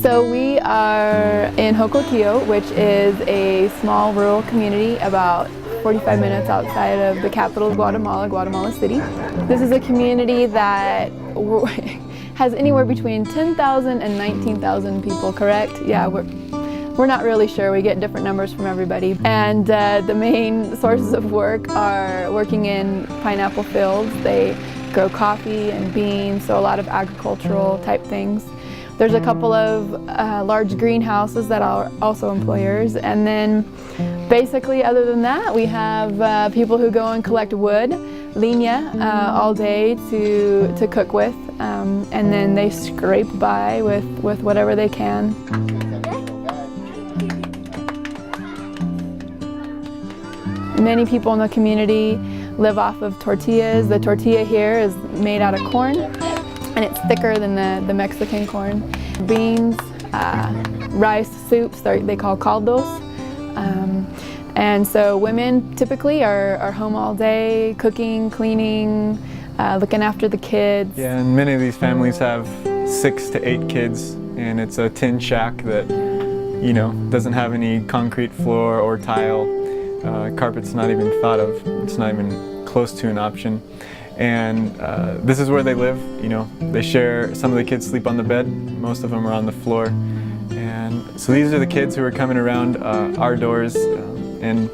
So we are in Jocotillo, which is a small rural community about 45 minutes outside of the capital of Guatemala, Guatemala City. This is a community that has anywhere between 10,000 and 19,000 people, correct? Yeah, we're not really sure. We get different numbers from everybody. And the main sources of work are working in pineapple fields. They grow coffee and beans, so a lot of agricultural type things. There's a couple of large greenhouses that are also employers, and then basically other than that we have people who go and collect wood, leña, all day to cook with, and then they scrape by with whatever they can. Many people in the community live off of tortillas. The tortilla here is made out of corn, and it's thicker than the Mexican corn. Beans, rice soups, they call caldos. And so women typically are home all day, cooking, cleaning, looking after the kids. Yeah, and many of these families have 6 to 8 kids, and it's a tin shack that, you know, doesn't have any concrete floor or tile. Carpet's not even thought of. It's not even close to an option. And this is where they live. You know, they share. Some of the kids sleep on the bed. Most of them are on the floor. And so these are the kids who are coming around our doors and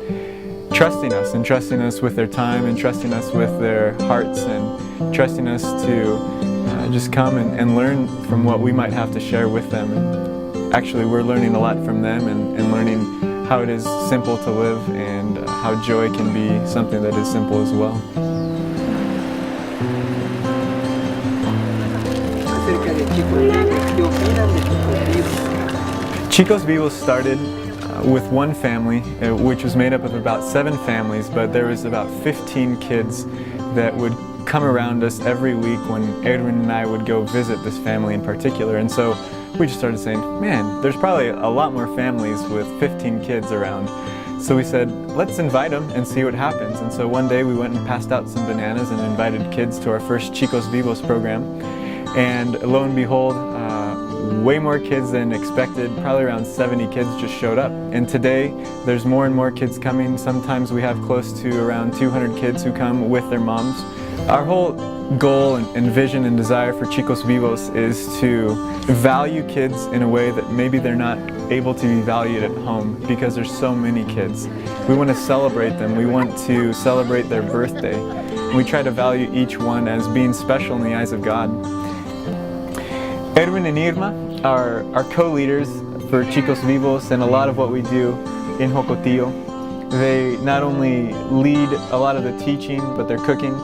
trusting us with their time, and trusting us with their hearts, and trusting us to just come and learn from what we might have to share with them. And actually, we're learning a lot from them, and learning how it is simple to live, and how joy can be something that is simple as well. Chicos Vivos started with one family, which was made up of about 7 families, but there was about 15 kids that would come around us every week when Edwin and I would go visit this family in particular. And so we just started saying, man, there's probably a lot more families with 15 kids around. So we said, let's invite them and see what happens. And so one day we went and passed out some bananas and invited kids to our first Chicos Vivos program. And lo and behold, way more kids than expected. Probably around 70 kids just showed up. And today there's more and more kids coming. Sometimes we have close to around 200 kids who come with their moms. Our whole goal and vision and desire for Chicos Vivos is to value kids in a way that maybe they're not able to be valued at home, because there's so many kids. We want to celebrate them. We want to celebrate their birthday. We try to value each one as being special in the eyes of God. Edwin and Irma are co-leaders for Chicos Vivos and a lot of what we do in Jocotillo. They not only lead a lot of the teaching, but they're cooking.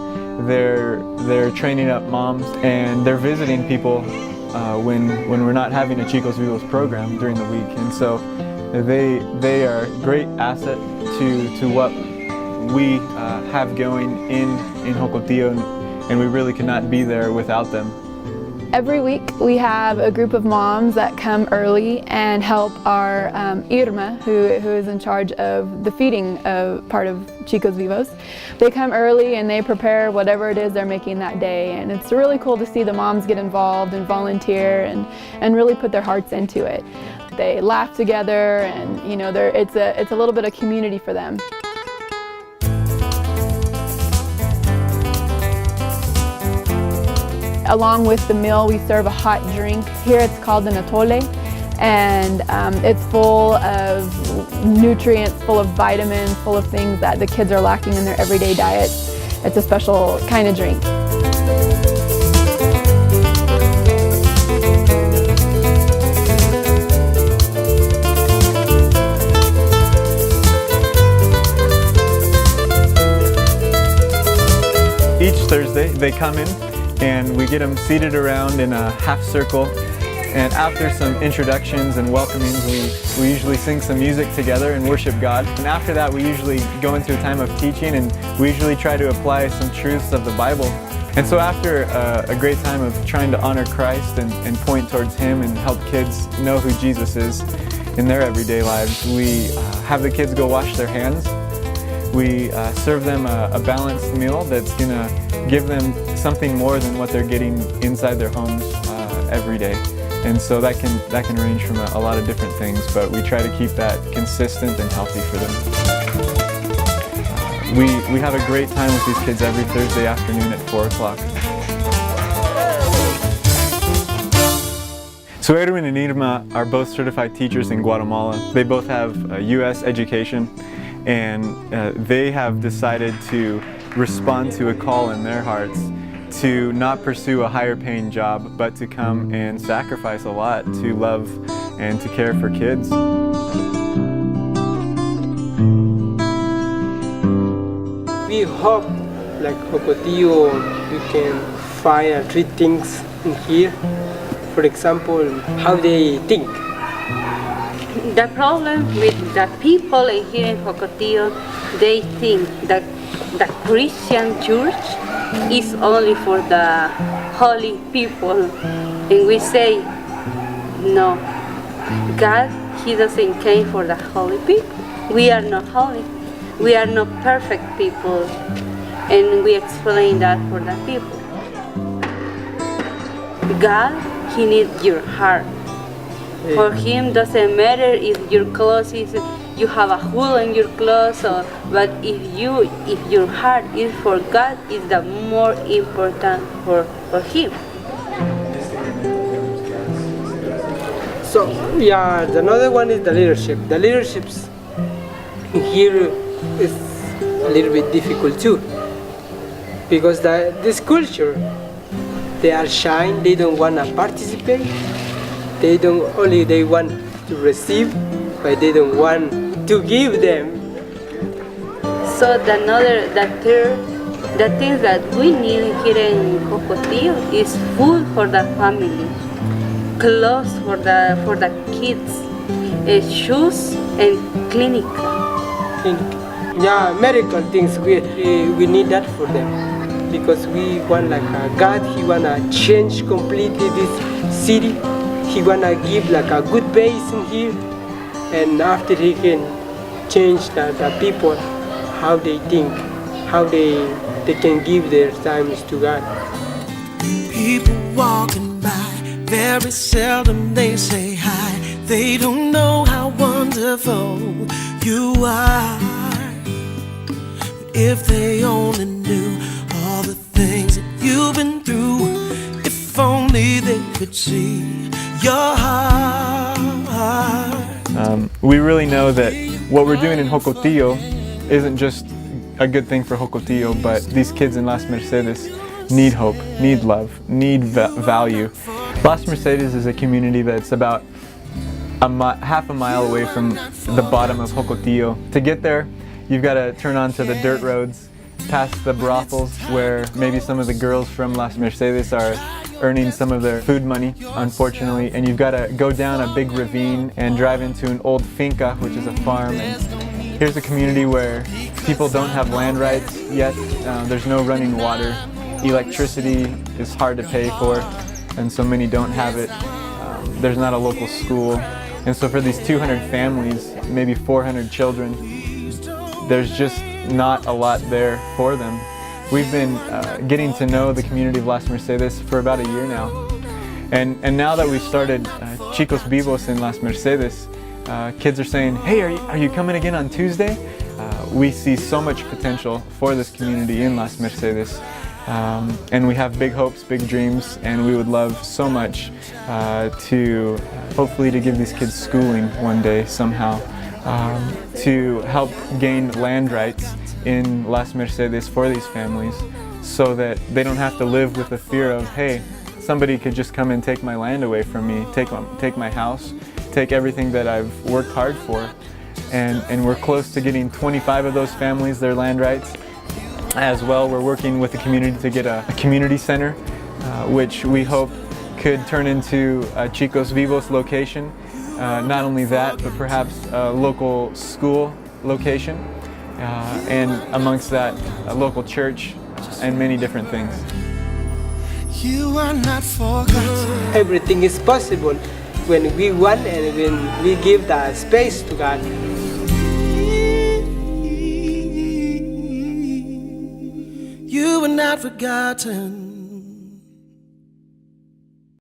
They're training up moms, and they're visiting people when we're not having a Chicos Vivos program during the week. And so they are a great asset to what we have going in Jocotillo, and we really cannot be there without them. Every week we have a group of moms that come early and help our Irma, who is in charge of the feeding part of Chicos Vivos. They come early and they prepare whatever it is they're making that day, and it's really cool to see the moms get involved and volunteer and really put their hearts into it. They laugh together, and you know, it's a little bit of community for them. Along with the meal, we serve a hot drink. Here it's called an atole, and it's full of nutrients, full of vitamins, full of things that the kids are lacking in their everyday diet. It's a special kind of drink. Each Thursday they come in, and we get them seated around in a half circle, and after some introductions and welcomings, we usually sing some music together and worship God. And after that, we usually go into a time of teaching, and we usually try to apply some truths of the Bible. And so after a great time of trying to honor Christ and point towards Him and help kids know who Jesus is in their everyday lives, we have the kids go wash their hands. We serve them a balanced meal that's going to give them something more than what they're getting inside their homes every day. And so that can range from a lot of different things, but we try to keep that consistent and healthy for them. We have a great time with these kids every Thursday afternoon at 4 o'clock. So Edwin and Irma are both certified teachers in Guatemala. They both have a U.S. education, and they have decided to respond to a call in their hearts to not pursue a higher paying job, but to come and sacrifice a lot to love and to care for kids. We hope, like Jocotillo, you can find 3 things in here. For example, how they think. The problem with the people here in Jocotillo, they think that the Christian church is only for the holy people. And we say, no, God, He doesn't care for the holy people. We are not holy. We are not perfect people. And we explain that for the people. God, He needs your heart. For Him, doesn't matter if your clothes you have a hole in your clothes, but if your heart is for God, is the more important for Him. So yeah, another one is the leadership. The leaderships here is a little bit difficult too, because this culture, they are shy. They don't want to participate. They want to receive, but they don't want to give them. So the things that we need here in Jocotillo is food for the family, clothes for the kids, shoes and clinic. Yeah, medical things, we need that for them, because we want like God, He wanna change completely this city. He wanna give like a good base in here, and after He can change the people, how they think, how they can give their times to God. People walking by, very seldom they say hi. They don't know how wonderful you are. But if they only knew all the things that you've been through, if only they could see your heart. We really know that what we're doing in Jocotillo isn't just a good thing for Jocotillo, but these kids in Las Mercedes need hope, need love, need value. Las Mercedes is a community that's about half a mile away from the bottom of Jocotillo. To get there, you've got to turn onto the dirt roads, past the brothels where maybe some of the girls from Las Mercedes are earning some of their food money, unfortunately, and you've got to go down a big ravine and drive into an old finca, which is a farm. And here's a community where people don't have land rights yet. There's no running water. Electricity is hard to pay for, and so many don't have it. There's not a local school. And so for these 200 families, maybe 400 children, there's just not a lot there for them. We've been getting to know the community of Las Mercedes for about a year now. And now that we've started Chicos Vivos in Las Mercedes, kids are saying, hey, are you coming again on Tuesday? We see so much potential for this community in Las Mercedes. And we have big hopes, big dreams, and we would love so much to hopefully to give these kids schooling one day somehow, to help gain land rights in Las Mercedes for these families, so that they don't have to live with the fear of, hey, somebody could just come and take my land away from me, take my house, take everything that I've worked hard for. And we're close to getting 25 of those families their land rights. As well, we're working with the community to get a community center, which we hope could turn into a Chicos Vivos location. Not only that, but perhaps a local school location, and amongst that, a local church, and many different things. You are not forgotten. Everything is possible when we want and when we give the space to God. You are not forgotten.